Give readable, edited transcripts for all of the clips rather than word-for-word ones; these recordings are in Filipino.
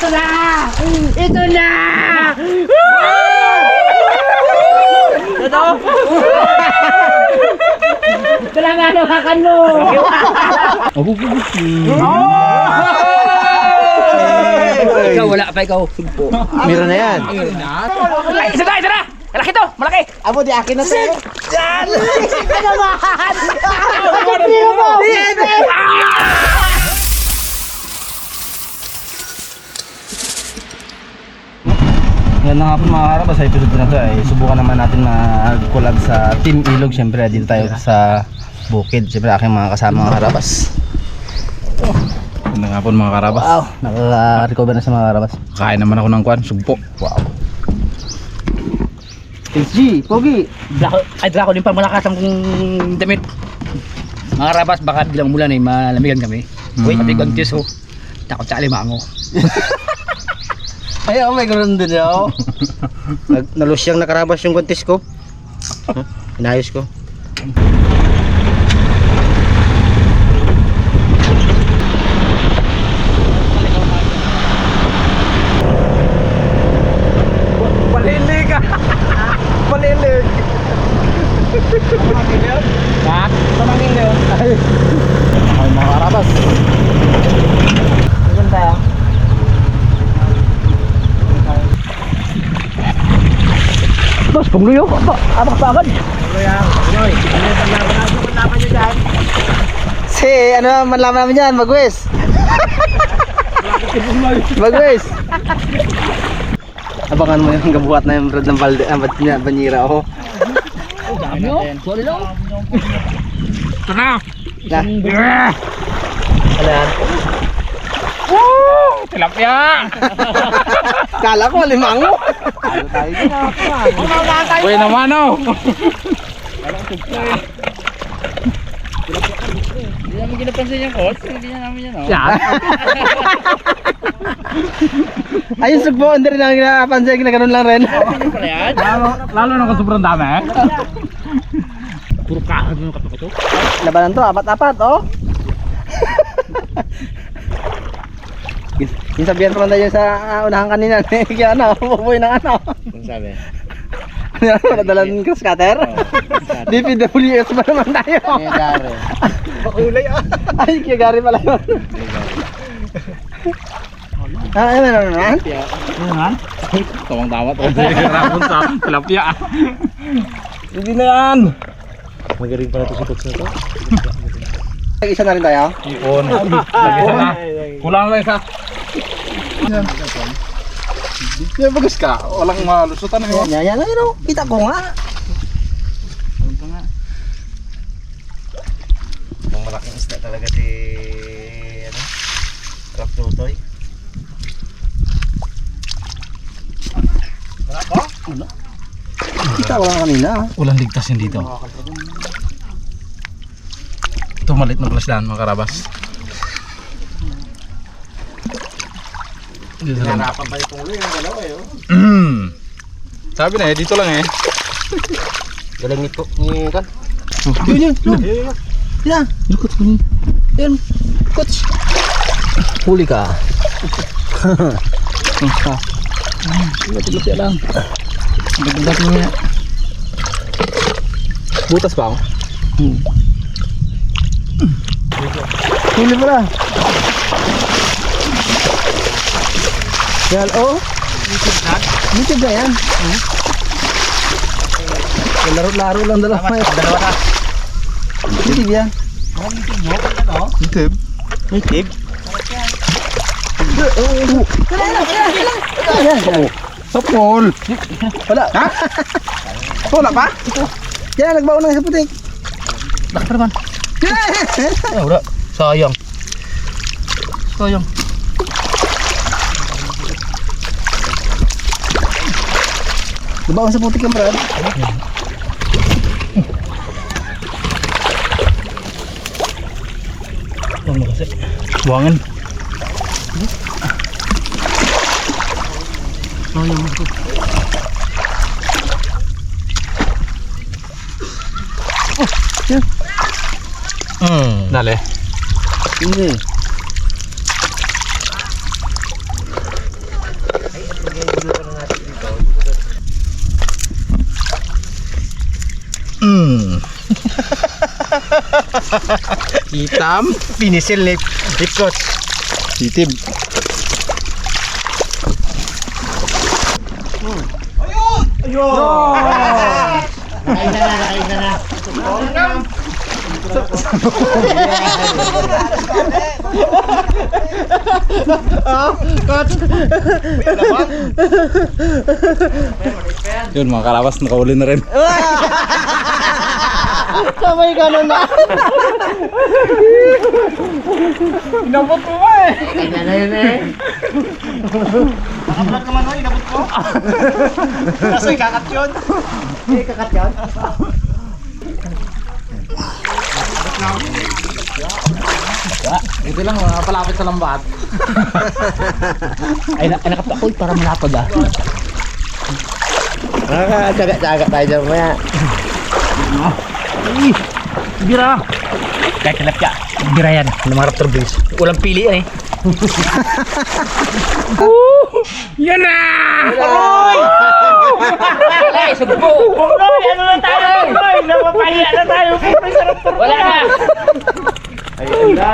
Ito na! Ito na! Ito? Ito lang nga nawakan mo! Ikaw, wala pa ikaw. Sugpo. Meron na yan. Isa na! Isa na! Malaki to! Malaki! Abo, di akin na sa'yo. Yan! Ito naman! Ito mo! Yan na nga po mga karabas, sa episode na to ay subukan naman natin mag-collab sa Team Ilog. Siyempre dito tayo sa bukid. Siyempre aking mga kasama mga karabas. Ganda nga po mga karabas. Wow, nakaka-recover na sa mga karabas. Kain naman ako ng kwan, sugpo. Wow. HG, Pogi. Draco din pa malakas ang damit. Mga rabas, baka bilang umulan ay malamigan kami. Uy, pati gantis oh. Takot sa alimango. Ay, oh, may ganoon din ako. Nalusyang nakarabas yung guntis ko. Inayos ko. Palilig ka! Palilig! Ha? Pamangin yun. Ay, mga karabas. Saan tayo? Boss, pangluyo ko. Abak pa agad. Si, ano, manlaman namin yan, Magwes. Magwes. Abangan mo yung gabuhat na yung brad ng balde, banyira ako. Dami oh. Sorry lang. Ito na. Na. Alam. Woo! Tilapia! Kala ko, limango. Ano tayo dyan? Uy naman oh! Hindi namin ginapansin yung coach. Hindi na namin yan oh. Yan! Ayun, sugpo, hindi rin ang napansin, ginaganon lang rin. Ano pala yan? Lalo na kung sobrang dami eh. Puro kahan yung katok ito. Labanan to, apat-apat, oh. Yung sabihan pa man tayo sa unahan kanina, kaya ano, bubuhay ng ano. Ano sabi? Ano, nadalan cross cutter? DPWS ba naman tayo? Gary. Makulay ah. Ay, kaya Gary pala yun. Ah, ano naman? Ano naman? Tawang tawat oh. Rapon sa tilapia. Hindi na yan! Magaling pala ito si Coach na to. Isa na rin tayo? Ipon. Lagi na. Kulang lang isa. Yeah, bagus ka. Walang malusutan eh. Yan, ano, kita ko nga. Ang malaking isda talaga si ano? Crab tutoy. Ano? Kita ko lang kanina. Walang ligtas yun dito. Ito malit na plasdan mga karabas. Hanapan pa yung tuloy yung dalawa eh. Sabi na eh, dito lang eh. Galing nito ni kan. Yun. Yan. Likot ko ni. Yun. Coach. Huli ka. Tilapia lang. Dagdag mo niya. Butas pa ako. Huli pala. Yan, oh. YouTube na yan. Laro-laro lang dalawa. Dalawa na. YouTube yan. YouTube. YouTube? Yan. Sapol. Wala. Ha? Wala pa? Yan, nagbaon na sa putik. Laki pa naman. Wala. Sayang. Nagbaon sa putik yung brad. Ano kasi? Buangin. Sayang ako. Dale. Hindi. Hitam, pinisil ni Ikot. Titib. Yun mga karabas, nakahuli na rin. Kamay ka na. Inabot mo ba eh? Kaya na yun eh. Nakablog naman mo, inabot ko. Kaso ikakat yun. Ikakat yun? Ito lang, mga palapit sa lambat. Ay, nakapta ko para malapad ah. Nakakatsaga tayo dyan maya. Bira. Kahit tilapia, bira yan. Ng mga raptor base. Walang pili yan eh. Yan na! Ay, sugpo! Uy, ano na tayo? Uy, napapahiya na tayo. Wala na! Ayun na.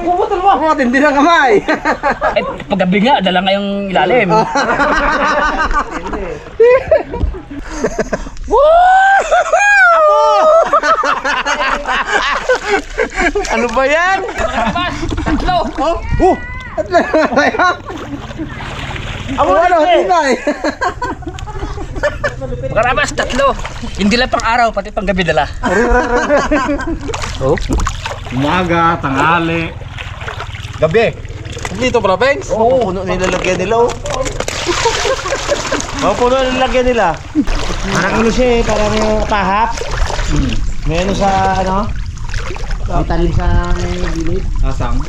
Puputol mo. Matindi ng kamay. Eh, paggabi nga, dala nga yung ilalim. Ano ba yan? Tatlo! At na kaya? Amo ano, tinay. Makarabas, tatlo! Hindi lang pang araw, pati pang gabi dala. Oh? Umaga, tanghali. Gabi. Dito pala, Bengs? Oo, puno nilalagyan nila oh. Oo, puno nilalagyan nila. Parang ano siya eh, parang yung pahap. May ano sa ano? May talim sa may gilid. Asang.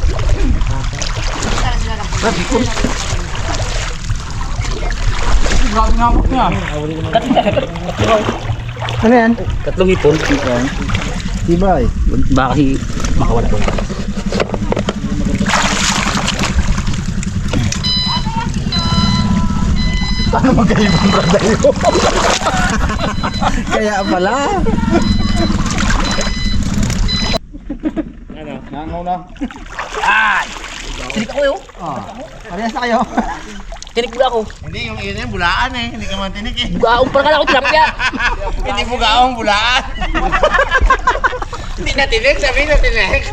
Grabe nga ako niya. Ano yan? Tatlong hipon. Diba eh? Baka kasi makawala ko. Paano magkaibang brada yun? Kaya pala. Nangaw na. Ay! Tinik ako yun. Parehas na kayo. Tinik ba ako? Hindi, yung iyon yung bulaan eh. Hindi ka man tinik eh. Bugaong pa ka ako tilapia. Hindi bugaong bulaan. Hindi na tinik, sabi na tinik.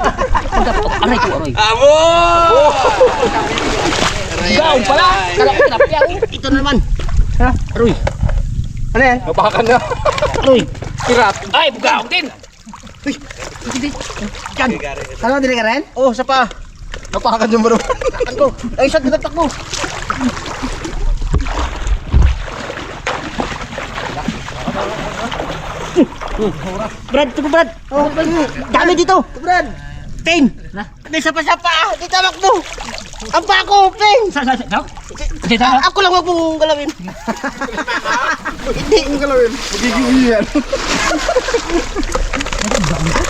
Aray ko, aray. Abo! Bugaong pala. Kala ko tilapia ako. Ito naman. Ha? Aroy. Ano yan? Napakan na. Aroy. Kirat. Ay, bugaong din. Ano, dili ka rin? Oo, sa pa. Napakan yung baro. Napakan ko. Ay, isa tinatak mo. Brad, ito po Brad. Oh, dami dito. Brad. Pain. Hindi sapa-sapa. Di tamak mo. Ang pako, Pain. Dito na. Ako lang wag mong galawin. Hindi mong galawin. Magiging iyo yan.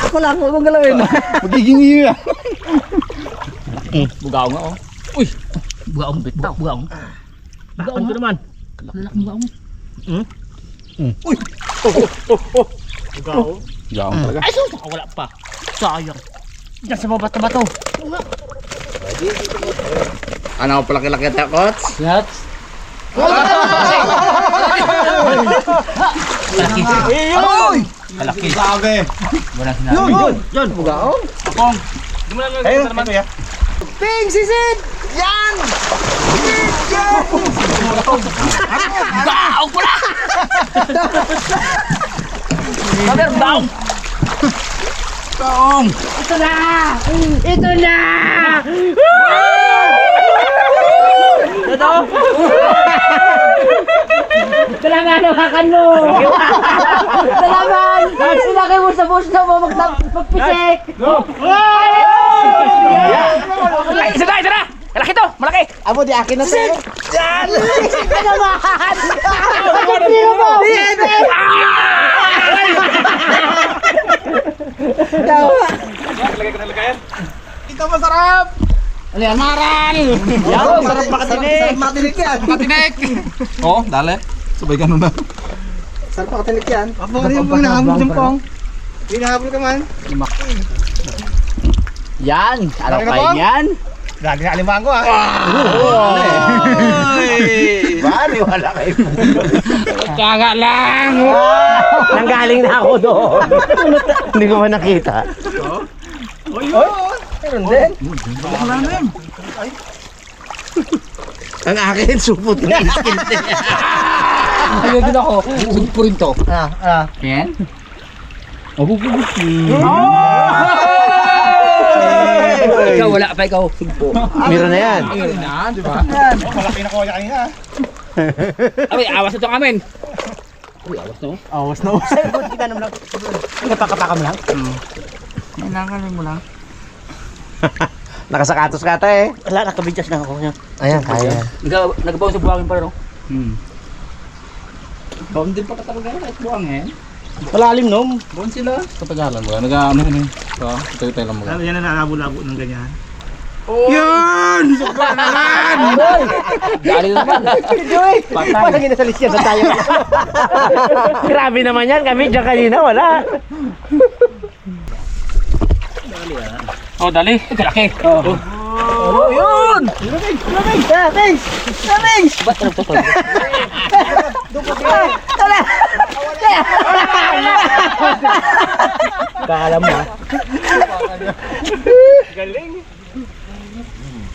Ako lang wag mong galawin. Magiging iyo yan. Bugaong nga oh. Uy. Bugaong bitaw. Bugaong. Bugaong ko naman. Kalak bugaong. Uy. Bugaong. Gawang talaga. Ay, sus! Wala pa. Sayang. Diyan sa mga bato-bato. Ano pala kilaki takot? Yat. Kalaki. Uy! Kalaki. Sabi. Wala sinabi. Yun, bugaong. Akong. Di mo lang Ayun, naman. ito ya. Ping, sisid! Yan! Yan! Bugaong ko na! Sabi, bugaong! Kaong. Ito na! Ito na! Ito? Kailangan hawakan mo! Kailangan! Silaki mo sa puso mo magpisik! Isa na! Isa na! Malaki to! Malaki! Abo, di akin na sa'yo. Yan! Ito naman! Pagkatiro mo! Tawa! Lagay ko na lagayan. Ito masarap. Ano yan, maral! Yan, sarap makatinik. Sarap makatinik yan. Katinek! Oh, dali. Sabay ganun na. Sarap makatinik yan. Apo, ano yung hinahabol dyan pong? Hinahabol ka man. Yan! Ano kayo yan? Lagi na alimango ah. Bali, wala kayo. Kaga lang! Nanggaling na ako doon. Hindi ko pa nakita. Meron din. Ang akin, supot na iskinte. Ano din ako? Sugpo rin to. Yan? Ikaw, wala pa ikaw. Sugpo. Meron na yan. Malaki na ko kanina. Abay, awas na to amin. Uy, awas na. Awas na awas. Buti ka naman lang. Napakapaka mo lang. Kailangan mo lang. Nakasakatos ka ata eh. Wala, nakabidjas lang ako. Ayan, kaya. Nagbaon sa buhangin pa rin, no? Baon din pa katagalan kahit buhangin. Malalim no? Doon sila. Sa Tagalan mo. Nag-ano yun eh. So, ito lang mo. Yan na nalabo-labo ng ganyan. Yan! Sobrang naman! Dali naman. Joy! Parang ginasalis yan na tayo. Grabe naman yan. Kami dyan kanina, wala. Oh, dali. Kalaki. Oh, yun! Thanks! Ba't ka nagtotol? Kala mo ha?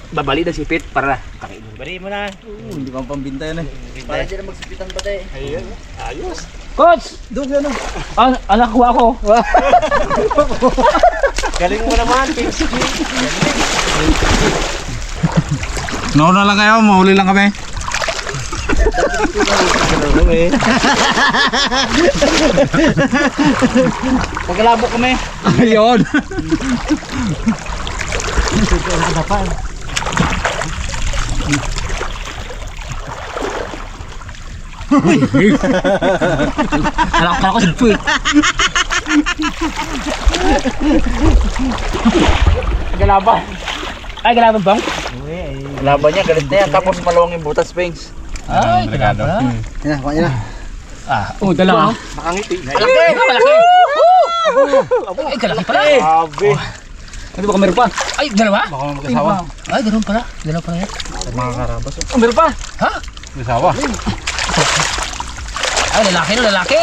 Babali na sipit para Bari mo na. Hindi pa pambinta yan eh. Para dyan na magsipitan ba tayo? Ayos. Coach! Doon yan Anak ko ako. Galing mo naman, Pinky. Nauna lang kayo, mahuli lang kami. Pagkalabo kami. Ayun. Anak ko sugpo eh. Galaban. Ay, galaban bang? Laban niya, galit na yan. Tapos malawang yung butas, Pings. Ay, galaban. Yan na, kuha niya na. Oh, dalawa. Nakangiti. Malaki! Malaki! Ay, kalaki pala. Sabi. Ano ba meron pa? Ay, dalawa? Baka mag-asawa. Ay, ganoon pala. Dalawa pala yan. Mga karabas. Oh, meron pa. Ha? Mag-asawa. Ay, lalaki no, lalaki.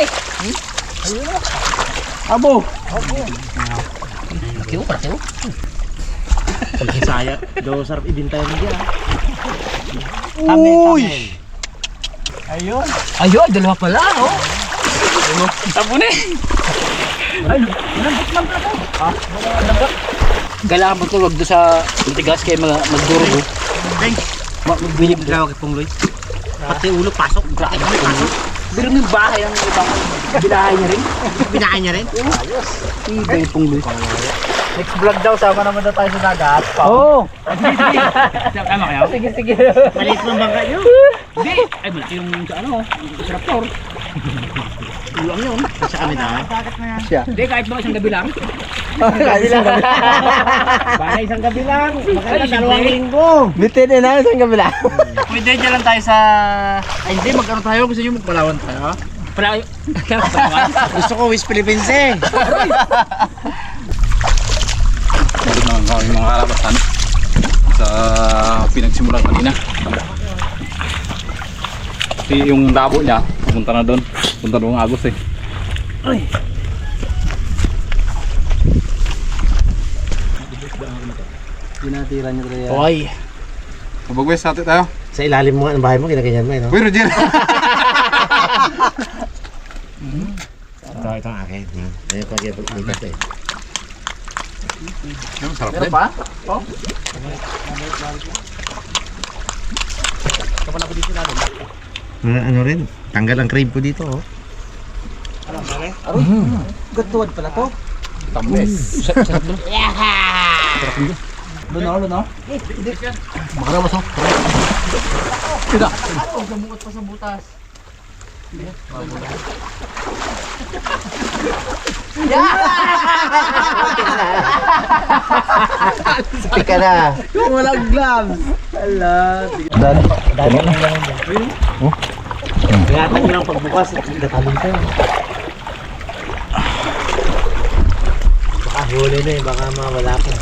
Abo. Laki oh, laki oh. Saya, do sarap ibintay mo diyan. Uy! Ayun. Ayun, dalawa pala, oh. Tabo na eh. Ay, nalambot lang pala to. Ha? Nalambot. Kailangan mo ito wag doon sa matigas kaya magdurog, oh. Thanks. Magbilib doon. Gawag pong Loy. Pati ulo pasok. Grabe na pasok. Pero yung bahay ang ibang binahay niya rin. Binahay niya rin. Ayos. Iba yung pungloy. Next vlog daw, sama naman daw tayo sa dagat. Oo. Tama kayo? Sige, sige. Maliit ng bangka nyo. Hindi. Ay, malaki yung sa ano, sa raptor. Ulang yun. Sa kami na. Hindi, kahit ba isang gabi lang. Baka isang gabi lang. Maganda Ay, dalawang siyempre. linggo. Bitin na namin sa kabila. Pwede dyan lang tayo sa... Ay hindi, magkano tayo? Gusto nyo magpalawan tayo? Pala, Gusto ko West Philippines eh. Balik na kami mga kalabasan. Sa pinagsimulan kanina. Kasi yung labo niya, pupunta na doon. Punta doon ng Agos eh. Tinatira niyo rin yan. Hoy, Mabagwes, hati tayo. sa ilalim mo nga ng bahay mo, ginaganyan mo eh, no? Uy, Roger! Ito ang akin. Ayun pa kaya eh. Sarap Meron din. pa? Ano rin, tanggal ang crave ko dito oh. Gatuwad pala to. Tambes. Doon ako, doon ako. makarawas oh. Gamukot pa sa butas. Tika na. Walang gloves. Dad. Ingatan nyo lang pagbukas. Datalin kayo. Baka huli na eh. Baka mawala ka.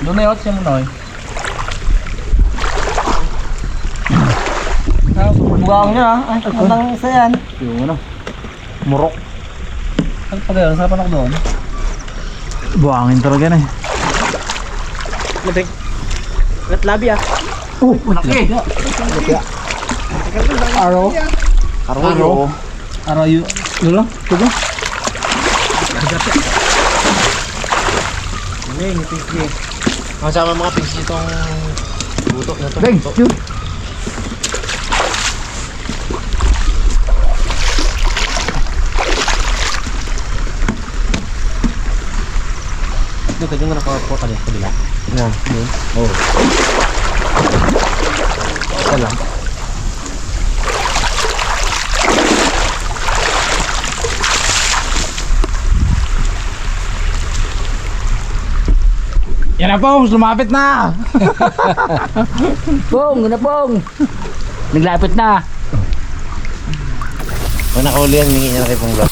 Doon na yun, siya muna eh. Bugang niya ah. Ay, ang isa yan. Yung ano, murok. Ano pa gano'n? Saan pa ako doon? Buhangin talaga na eh. Labig. Latlabi ah. Laki. Araw. Araw. Araw yun. Yun lang. Ito ba? Ano yun, yung pigs niya. Kasama mga pigs itong butok na to. Beng, yun. Ito, kanyang nga nakapo ka dito kabila. Yan. Oo. Ito lang. Yan na po, lumapit na. Pong, yun na pong. Naglapit na. Pag nakahuli yan, hingi niya na kay Pongga.